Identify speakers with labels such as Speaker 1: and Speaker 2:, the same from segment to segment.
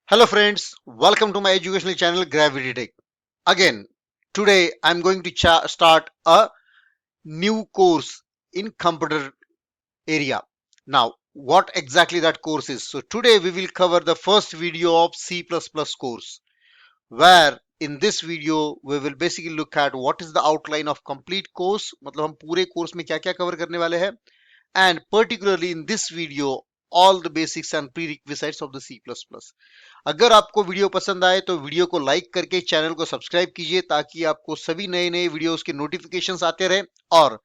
Speaker 1: Hello friends, welcome to my educational channel GravityTech. Again, today I'm going to start a new course in computer area. Now, what exactly that course is? So today we will cover the first video of C++ course, where in this video we will basically look at what is the outline of complete course, मतलब हम पूरे course में क्या-क्या cover करने वाले हैं, and particularly in this video all the basics and prerequisites of the C++. अगर आपको वीडियो पसंद आए तो वीडियो को लाइक करके चैनल को सब्सक्राइब कीजिए ताकि आपको सभी नए नए वीडियोस के नोटिफिकेशंस आते रहे और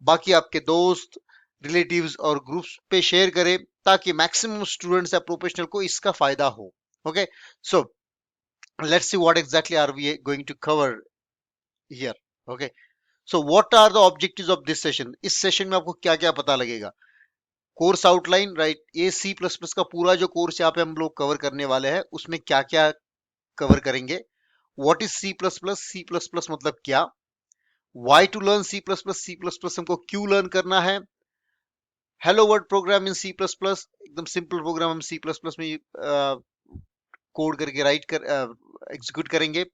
Speaker 1: बाकी आपके दोस्त रिलेटिव्स और ग्रुप्स पे शेयर करें ताकि मैक्सिमम स्टूडेंट्स या प्रोफेशनल को इसका फायदा हो. Okay, so let's see what exactly are we going to cover here. Okay, so what are the objectives of this session. इस सेशन में आपको क्या क्या पता लगेगा. कोर्स आउटलाइन, राइट, ये सी प्लस प्लस का पूरा जो कोर्स यहाँ पे हम लोग कवर करने वाले हैं उसमें क्या क्या कवर करेंगे. What is C plus plus, C plus plus मतलब क्या, why to learn C plus plus, C plus plus हमको क्यों लर्न करना है, hello world program in C plus plus, एकदम सिंपल प्रोग्राम हम सी प्लस प्लस में कोड करके राइट कर एग्जीक्यूट करेंगे.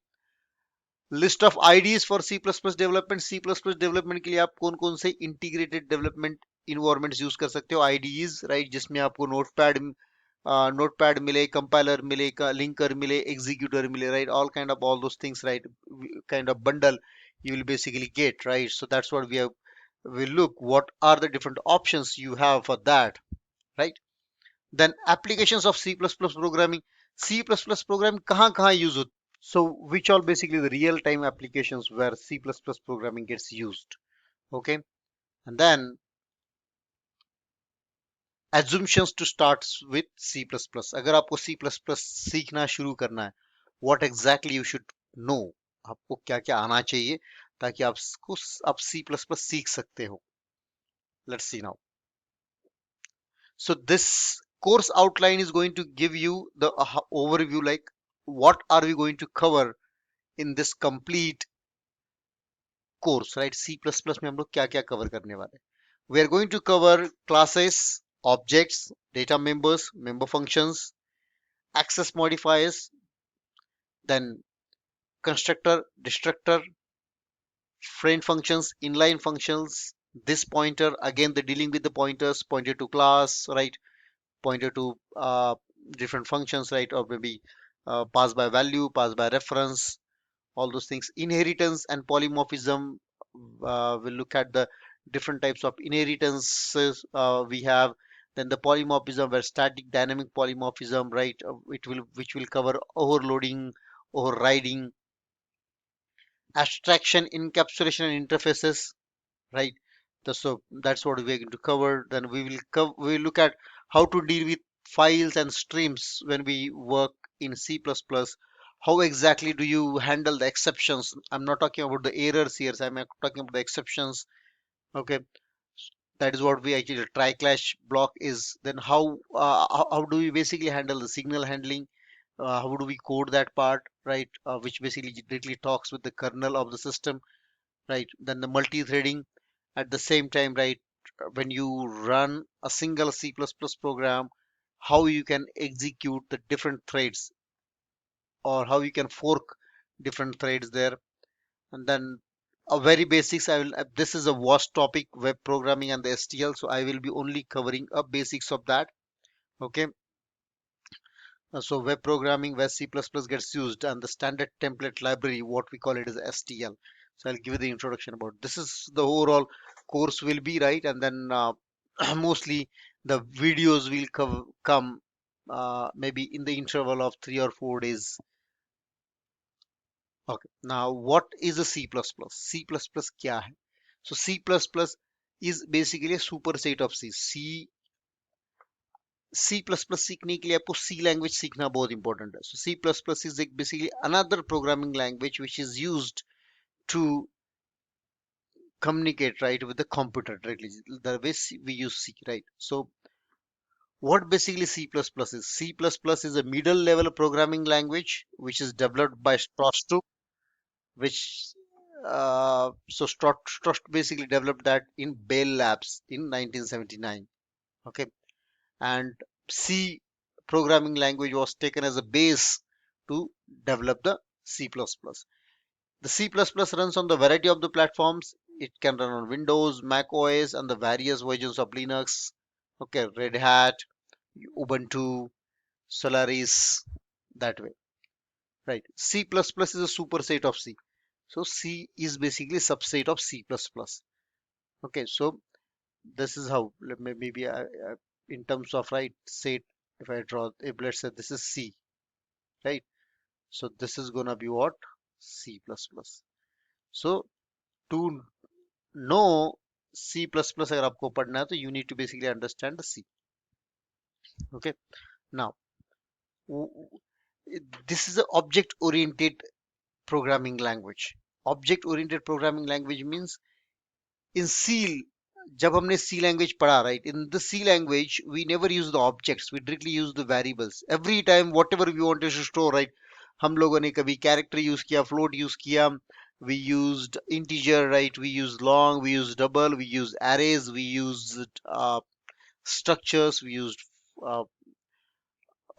Speaker 1: List of IDEs for C plus plus development, C plus plus development के लिए आप कौन कौन से इंटीग्रेटेड डेवलपमेंट इन्वायरमेंट्स यूज कर सकते हो, आईडीज, राइट, जिसमें आपको नोटपैड मिले, कंपाइलर मिले, लिंकर मिले, एग्जीक्यूटर मिले, right, all those things, right, kind of bundle you will basically get, right. So that's what we look what are the different options you have for that, right. Then applications of C++ programming. C++ programming kahan use होता. So which all basically the real time applications where C++ programming gets used. Okay, and then assumptions to start with C++. अगर आपको C++ सीखना शुरू करना है, what exactly you should know, आपको क्या क्या आना चाहिए ताकि आप C++ सीख सकते हो. Let's see now. So this course outline is going to give you the overview, like what are we going to cover in this complete course, right. C++ में हम लोग क्या क्या cover करने वाले हैं. We are going to cover classes, objects, data members, member functions, access modifiers, then constructor, destructor, friend functions, inline functions, this pointer, again the dealing with the pointers, pointer to class, right, pointer to different functions, right, or maybe pass by value, pass by reference, all those things. Inheritance and polymorphism, we'll look at the different types of inheritances we have. Then the polymorphism where static dynamic polymorphism, right, which will cover overloading, overriding, abstraction, encapsulation and interfaces, right. So that's what we're going to cover. Then we will look at how to deal with files and streams when we work in C++. How exactly do you handle the exceptions? I'm not talking about the errors here, so I'm talking about the exceptions. Okay, that is what we actually try clash block is. Then how do we basically handle the signal handling? How do we code that part, right? Which basically directly talks with the kernel of the system, right? Then the multi-threading at the same time, right? When you run a single C++ program, how you can execute the different threads or how you can fork different threads there. And then a very basics, I will this is a vast topic, web programming and the STL, so I will be only covering a basics of that. Okay, so web programming where C++ gets used and the standard template library, what we call it is STL. So I'll give you the introduction about this is the overall course will be, right. And then mostly the videos will come maybe in the interval of 3 or 4 days. Okay, now what is a C++? C++ क्या है? So C++ is basically a superset of C. C++ सीखने के लिए आपको C language सीखना बहुत important है. So C++ is basically another programming language which is used to communicate, right, with the computer directly. The way we use C, right? So what basically C++ is? C++ is a middle level programming language which is developed by Strostrup, which so Strostrup basically developed that in Bell Labs in 1979. Okay, and C programming language was taken as a base to develop the C++. The C++ runs on the variety of the platforms. It can run on Windows, Mac OS, and the various versions of Linux. Okay, Red Hat, Ubuntu, Solaris, that way, right? C++ is a superset of C. So C is basically subset of C++. Okay, so this is how maybe in terms of, right, say, if I draw, if let's say this is C, right? So this is gonna be what? C++. So to know C++ अगर आपको पढ़ना है तो you need to basically understand the C. Okay, now this is an object oriented programming language. Object oriented programming language means in C, जब हमने C language पढ़ा, right, in the C language we never use the objects, we directly use the variables. Every time whatever we wanted to store, right, हम लोगों ने कभी character use किया, float use किया, we used integer, right, we used long, we used double, we used arrays, we used structures, we used uh,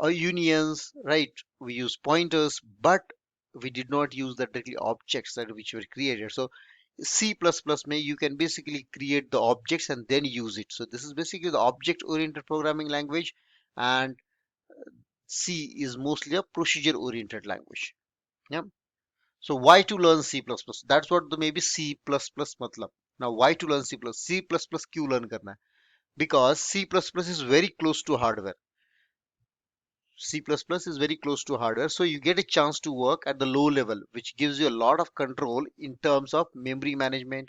Speaker 1: unions, right, we used pointers, but we did not use the directly objects that which were created. So C++ may you can basically create the objects and then use it. So this is basically the object oriented programming language, and C is mostly a procedure oriented language. Yeah. So why to learn C++? That's what the maybe C++ matlab. Now why to learn C++? C++ क्यों learn करना है? Because C++ is very close to hardware. C++ is very close to hardware, so you get a chance to work at the low level, which gives you a lot of control in terms of memory management,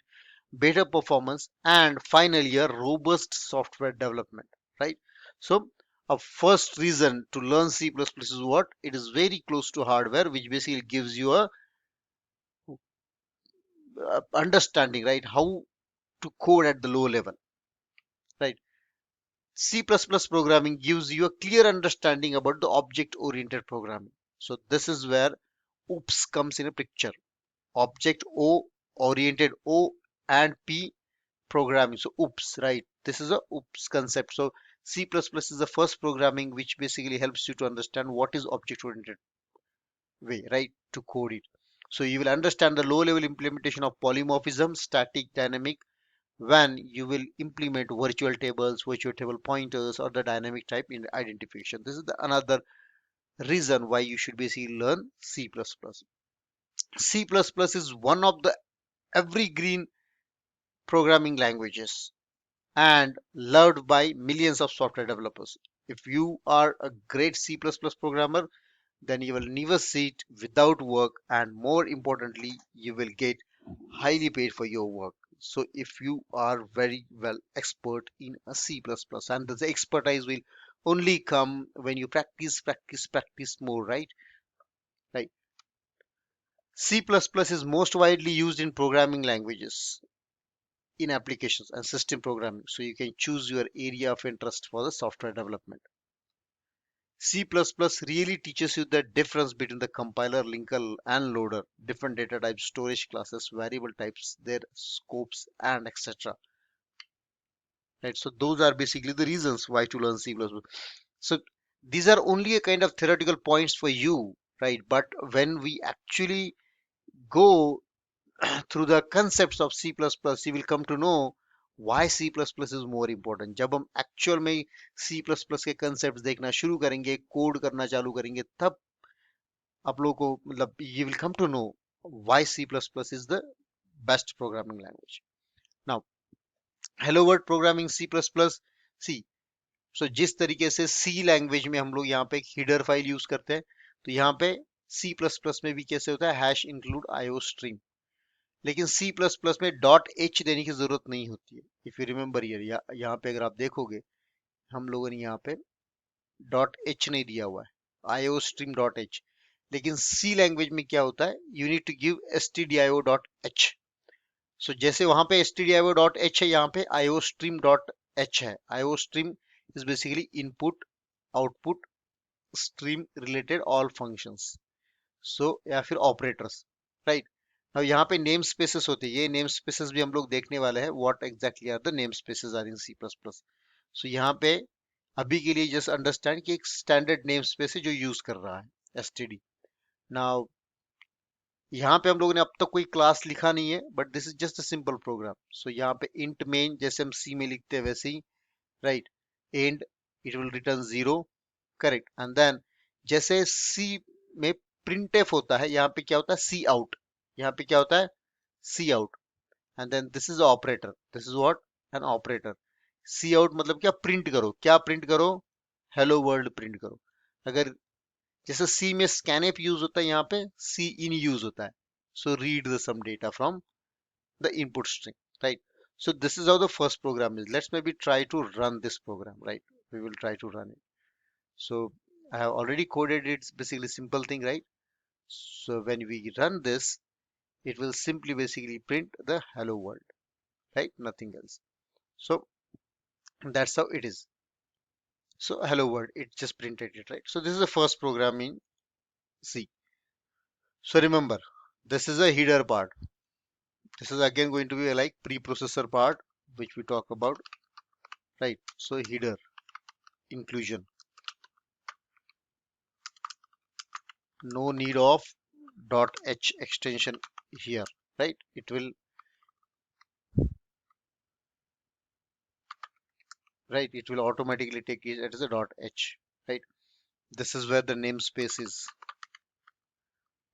Speaker 1: better performance, and finally a robust software development, right? So a first reason to learn C++ is what? It is very close to hardware, which basically gives you a understanding, right, how to code at the low level, right? C++ programming gives you a clear understanding about the object oriented programming. So this is where OOPS comes in a picture. Object O, oriented O, and P, programming. So OOPS, right? This is a OOPS concept. So C++ is the first programming which basically helps you to understand what is object oriented way, right, to code it. So you will understand the low level implementation of polymorphism, static, dynamic, when you will implement virtual tables, virtual table pointers, or the dynamic type in identification. This is another reason why you should basically learn C++. C++ is one of the evergreen programming languages and loved by millions of software developers. If you are a great C++ programmer, then you will never sit without work, and more importantly, you will get highly paid for your work. So if you are very well expert in a C++, and the expertise will only come when you practice more, right? Right. C++ is most widely used in programming languages, in applications and system programming. So you can choose your area of interest for the software development. C++ really teaches you the difference between the compiler, linker, and loader, different data types, storage classes, variable types, their scopes, and etc. Right. So those are basically the reasons why to learn C++. So these are only a kind of theoretical points for you, right? But when we actually go through the concepts of C++, you will come to know why C++ is more important. जब हम actual में C++ के concepts देखना शुरू करेंगे, code करना चालू करेंगे, तब आप लोगों को मतलब you will come to know why C++ is the best programming language. Now, hello world programming C++, C. So जिस तरीके से C लैंग्वेज में हम लोग यहाँ पे एक header फाइल यूज करते हैं, तो यहाँ पे C++ में भी कैसे होता है, हैश इंक्लूड आईओ स्ट्रीम. लेकिन C++ में डॉट एच देने की जरूरत नहीं होती है. इफ यू रिमेंबर हियर, यहाँ पे अगर आप देखोगे, हम लोगों ने यहाँ पे डॉट एच नहीं दिया हुआ है, आईओ स्ट्रीम डॉट एच. लेकिन C लैंग्वेज में क्या होता है, you need to give stdio dot H. So जैसे वहां पे stdio डॉट एच है, यहाँ पे आईओ स्ट्रीम डॉट एच है. Iostream is basically input output stream related all functions. So या फिर ऑपरेटर्स, राइट. अब यहाँ पे नेम स्पेसेस होते हैं, ये नेम स्पेसेस भी हम लोग देखने वाले हैं, what exactly are the name spaces are in C++. So यहाँ पे अभी के लिए जस्ट अंडरस्टैंड कि एक स्टैंडर्ड नेम स्पेस है जो यूज कर रहा है std. नाउ यहाँ पे हम लोगों ने अब तक कोई क्लास लिखा नहीं है, but this is just a simple program. So यहाँ पे इंट मेन जैसे हम सी में लिखते हैं वैसे ही, right. And it will return 0, correct. And then जैसे सी में प्रिंट एफ होता है, यहाँ पे क्या होता है सी आउट. यहाँ पे क्या होता है cout. And then this is operator, this is what an operator. Cout मतलब क्या, प्रिंट करो. क्या प्रिंट करो, हेलो वर्ल्ड प्रिंट करो. अगर जैसे सी में स्कैनएफ यूज होता है, यहाँ पे सी इन यूज होता है. So read the some data from the input string, right? So this is how the first program is. Let's maybe try to run this program, right? We will try to run it. So I have already coded it. It's basically simple thing, right? So when we run this, it will simply basically print the hello world, right? Nothing else. So that's how it is. So hello world, it just printed it, right? So this is the first program in C. So remember, this is a header part. This is again going to be a like preprocessor part, which we talk about, right? So header inclusion. No need of .h extension here, right? It will, right, it will automatically take it as a .h, right? This is where the namespace is,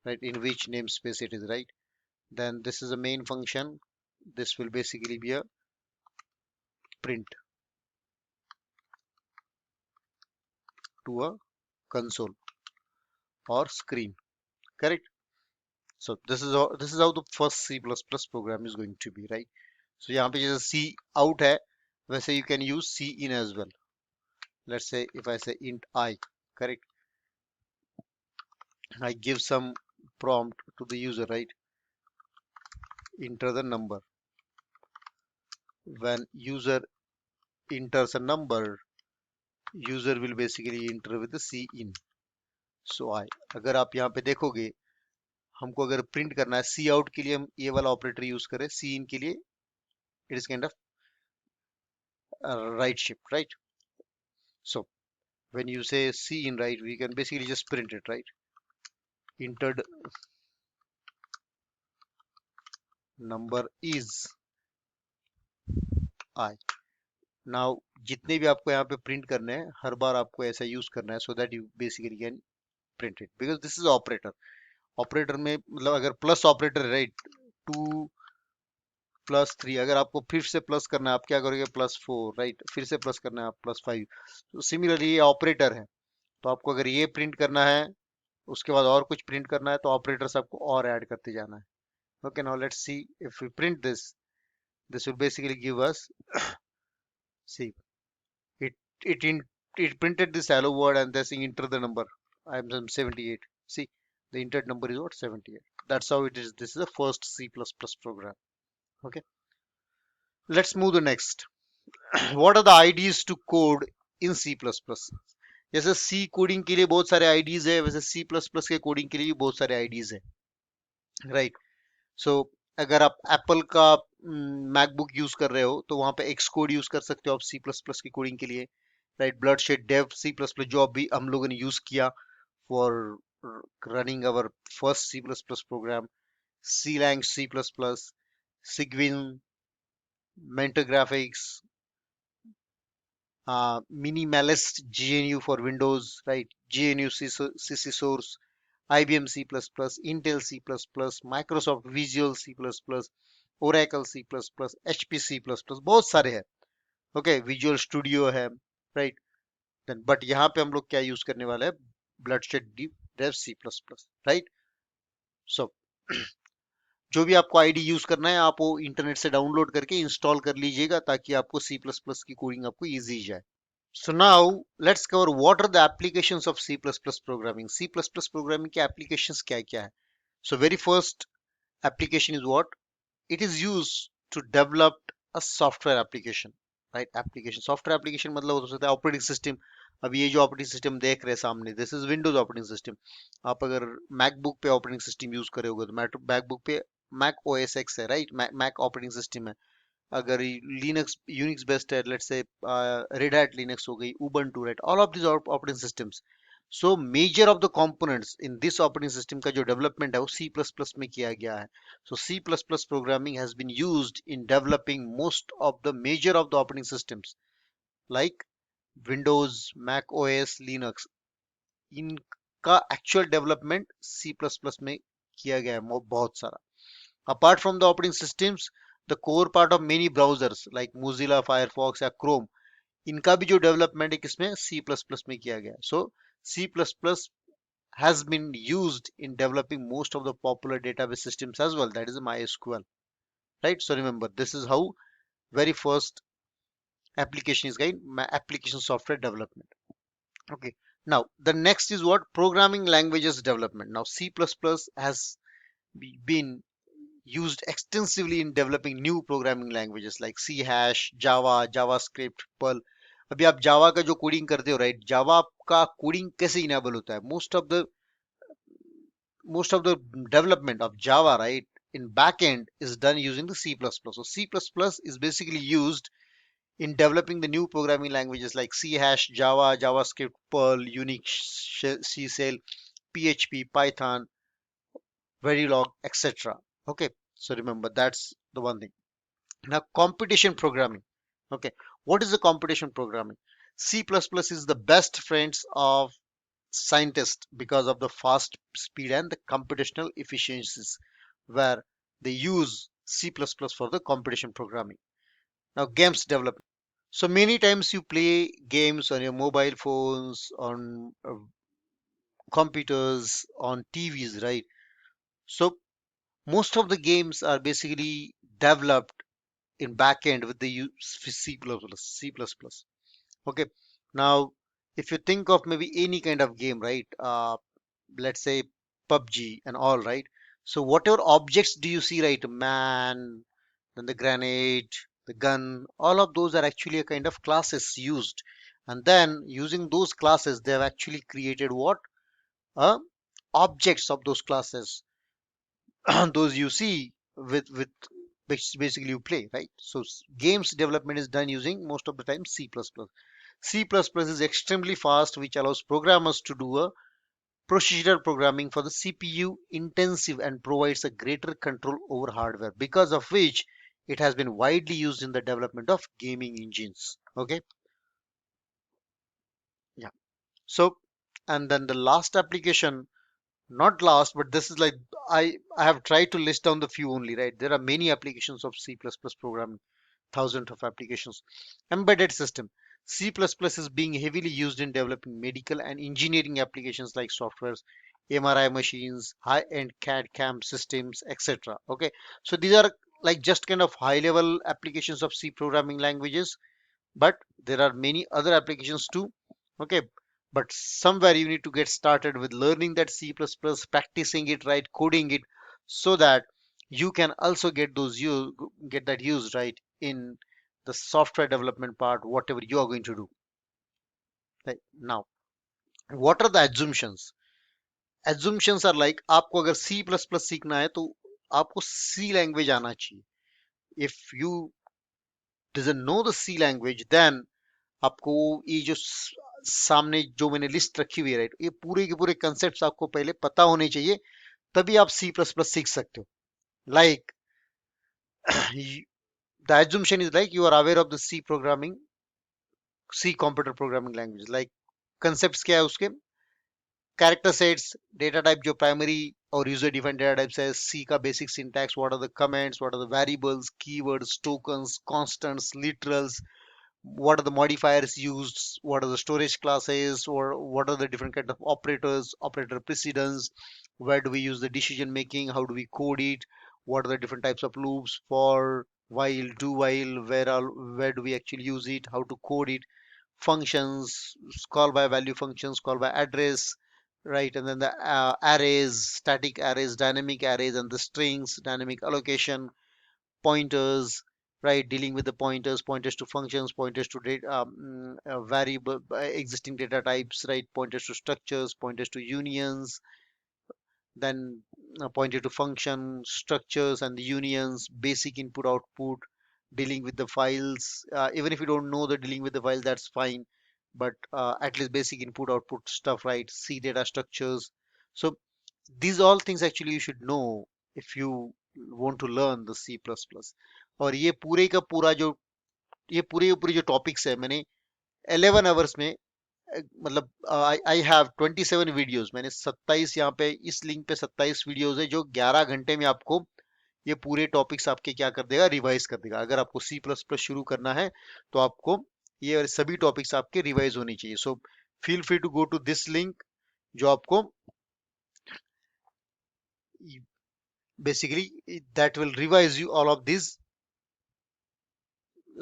Speaker 1: right? In which namespace it is, right? Then this is a main function. This will basically be a print to a console or screen, correct? So this is how the first C++ program is going to be, right? So यहाँ पे जैसे C out है, वैसे you can use C in as well. Let's say if I say int I, correct? I give some prompt to the user, right? Enter the number. When user enters a number, user will basically enter with the C in. So I, अगर आप यहाँ पे देखोगे, हमको अगर print करना है सी out के लिए हम ये वाला ऑपरेटर यूज करें, सी इन के लिए it is kind of right shift, right? So when you say C in, right, we can basically just print it, right? Entered number is I. Now जितने भी आपको यहाँ पे प्रिंट करने हैं, हर बार आपको ऐसा यूज करना है, so that you basically can print it, because this is operator. Operator में मतलब अगर प्लस ऑपरेटर है, राइट, 2 + 3, अगर आपको फिर से प्लस करना है, आप क्या करोगे, +4, राइट, फिर से प्लस करना है आप +5. तो सिमिलरली ये ऑपरेटर है, तो आपको अगर ये प्रिंट करना है, उसके बाद और कुछ प्रिंट करना है, तो ऑपरेटर्स आपको और ऐड करते जाना है. Okay, now let's see if we print this. This will basically give us, C, it it in it printed this hello word and then saying enter the number. I'm 78. See, the entered number is what, 78. That's how it is. This is the first C++ program. Okay, let's move the next. What are the IDEs to code in C++? जैसे C coding के लिए बहुत सारे IDEs है, वैसे C++ के coding के लिए भी बहुत सारे IDEs है, राइट? सो अगर आप एप्पल का मैकबुक यूज कर रहे हो, तो वहां पे एक्स कोड यूज कर सकते हो आप C++ की कोडिंग के लिए, राइट? ब्लडशेड डेव C++ जो अभी हम लोगों ने यूज किया for running our first C++ program, Clang C++, Cygwin, Mentor Graphics, minimalist GNU for Windows, right? GNU CC source, IBM C++, Intel C++, Microsoft Visual C++, Oracle C++, HP C++, बहुत सारे हैं. Okay, visual studio है, right? Then but यहाँ पे हम लोग क्या use करने वाले हैं, ब्लडशेड डेव C++, राइट? सो जो भी आपको आईडी यूज करना है, आप वो इंटरनेट से डाउनलोड करके इंस्टॉल कर लीजिएगा, ताकि आपको C++ की कोडिंग आपको इजी जाए. So now let's cover what are the applications of C++ programming. C++ programming के applications क्या क्या है? So very first application is what? It is used to develop a software application, right? Application, software application मतलब हो सकता है operating system. अभी ये जो operating system देख रहे हैं सामने, this is Windows operating system. आप अगर MacBook पे operating system use करे होगे, तो MacBook पे Mac OS X है, right? Mac operating system है. अगर लिनक्स यूनिक्स बेस्ड है, let's say red hat Linux हो गई, Ubuntu, right, all of this operating systems. So major of the components in this operating system का जो development है वो सी प्लस प्लस में किया गया है. So C plus plus programming has been used in developing most of the major of the operating systems like Windows, Mac OS, Linux. इनका actual development C plus plus में किया गया है बहुत सारा. Apart from the operating systems, the core part of many browsers like Mozilla, Firefox या Chrome, इनका भी जो डेवलपमेंट है किसमें, सी प्लस प्लस में किया गया. So C plus plus has been used in developing most of the popular database systems as well, that is MySQL, right? So remember, this is how very first application is going, application software development. Okay, now the next is what, programming languages development. Now C++ has been used extensively in developing new programming languages like C hash, Java, JavaScript, Perl. अभी आप जावा का जो coding करते हो, right, जावा का coding कैसे enable होता है, most of the development of Java, right, in backend is done using the C++. So C++ is basically used in developing the new programming languages like C hash, Java, JavaScript, Perl, Unix, C Shell, PHP, Python, Verilog, etc. Okay, so remember that's the one thing. Now, competition programming. Okay, what is the competition programming? C++ is the best friends of scientists because of the fast speed and the computational efficiencies, where they use C++ for the competition programming. Now, games development. So many times you play games on your mobile phones, on computers, on TVs, right? So most of the games are basically developed in backend with the C++. Okay. Now, if you think of maybe any kind of game, right? Let's say PUBG and all, right? So whatever objects do you see, right? Man, then the grenade, the gun, all of those are actually a kind of classes used. And then using those classes, they have actually created what? Uh, Objects of those classes. Those you see with basically you play, right? So games development is done using most of the time C++. C++ is extremely fast, which allows programmers to do a procedural programming for the CPU intensive and provides a greater control over hardware, because of which it has been widely used in the development of gaming engines. Okay, yeah. So, and then the last application, not last, but this is like I have tried to list down the few only, right? There are many applications of C++ programming, thousands of applications. Embedded system. C++ is being heavily used in developing medical and engineering applications like softwares, MRI machines, high-end CAD CAM systems, etc. Okay, so these are like just kind of high-level applications of C programming languages, but there are many other applications too. Okay, but somewhere you need to get started with learning that C++, practicing it, right, coding it, so that you can also get that used, right, in the software development part, whatever you are going to do, right? Now, what are the assumptions are like, आपको अगर C++ सीखना है तो आपको C language आना चाहिए. If you doesn't know the C language, then आपको ये जो सामने जो मैंने लिस्ट रखी हुई है, राइट, ये पूरे के पूरे कंसेप्ट आपको पहले पता होने चाहिए, तभी आप सी प्लस प्लस सीख सकते हो. Like the assumption is like you are aware of the C programming, C computer programming language. Like concept क्या है उसके, कैरेक्टर सेट्स, डेटा टाइप जो प्राइमरी और यूजर डिफाइंड डेटा टाइप्स है, सी का basic syntax, what are the comments, what are the variables, keywords, tokens, constants, literals, what are the modifiers used, what are the storage classes, or what are the different kind of operators, operator precedence, where do we use the decision making, how do we code it, what are the different types of loops, for, while, do while, where do we actually use it, how to code it, functions, call by value functions, call by address, right, and then the arrays, static arrays, dynamic arrays, and the strings, dynamic allocation, pointers, right, dealing with the pointers to functions, pointers to data, variable existing data types, right, pointers to structures, pointers to unions, then pointer to function structures and the unions, basic input output, dealing with the files. Even if you don't know the dealing with the files, that's fine. But at least basic input output stuff, right? C data structures. So these all things actually you should know if you want to learn the C++. और ये पूरे के पूरे जो topics है मैंने 11 hours में मतलब आई हैव 27 वीडियोस, मैंने 27 यहाँ पे इस लिंक पे 27 वीडियोस है जो 11 घंटे में आपको ये पूरे टॉपिक्स आपके क्या कर देगा, रिवाइज कर देगा। अगर आपको सी प्लस प्लस शुरू करना है तो आपको ये सभी टॉपिक्स आपके रिवाइज होनी चाहिए। So feel free to go to this link जो आपको basically that will revise you all of this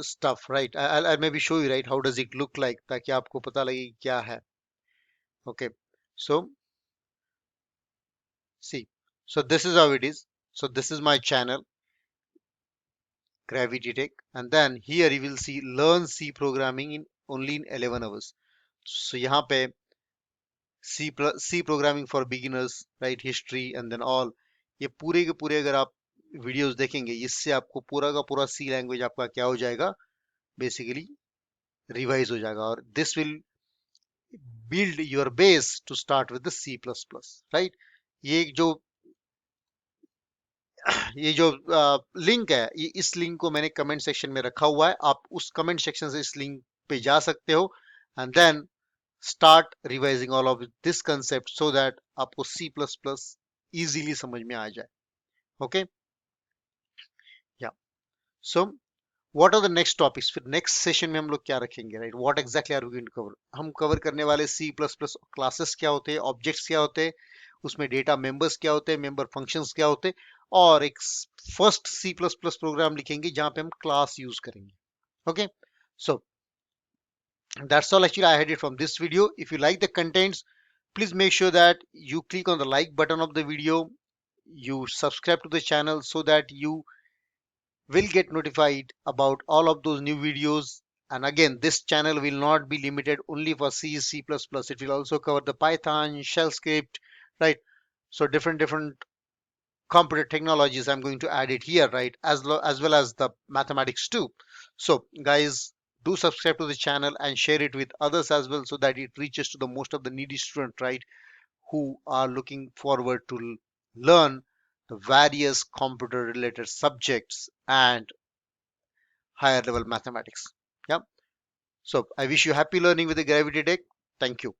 Speaker 1: stuff, right? I'll maybe show you, right, how does it look like, ताकि आपको पता लगे कि क्या है। Okay, so see, so this is how it is. So this is my channel, GravityTech, and then here you will see learn C programming in only in 11 hours. So यहाँ पे C programming for beginners, right, history and then all, ये पूरे के पूरे अगर आप videos देखेंगे इससे आपको पूरा का पूरा सी लैंग्वेज आपका क्या हो जाएगा, बेसिकली रिवाइज हो जाएगा। और this will build your base to start with the C++, right? ये जो ये जो लिंक है, ये इस लिंक को मैंने कमेंट सेक्शन में रखा हुआ है, आप उस कमेंट सेक्शन से इस लिंक पे जा सकते हो and then start revising all of this concept so that आपको C++ इजीली समझ में आ जाए। ओके, या so what are the next topics, फिर नेक्स्ट सेशन में हम लोग क्या रखेंगे, right? What exactly are we going to cover, हम कवर करने वाले सी प्लस प्लस क्लासेस क्या होते हैं, ऑब्जेक्ट्स क्या होते हैं, उसमें डेटा मेंबर्स क्या होते हैं, मेंबर फंक्शंस क्या होते हैं, और एक first C plus plus program लिखेंगे जहां पे हम क्लास यूज करेंगे। Okay, so that's all actually I had it from this video. If you like the contents, please make sure that you click on the like button of the video, you subscribe to the channel so that you will get notified about all of those new videos. And again, this channel will not be limited only for C, C++. It will also cover the Python, shell script, right? So different computer technologies I'm going to add it here, right? As well as the mathematics too. So guys, do subscribe to the channel and share it with others as well so that it reaches to the most of the needy student, right? Who are looking forward to learn the various computer related subjects and higher level mathematics. Yeah. So I wish you happy learning with the GravityTech. Thank you.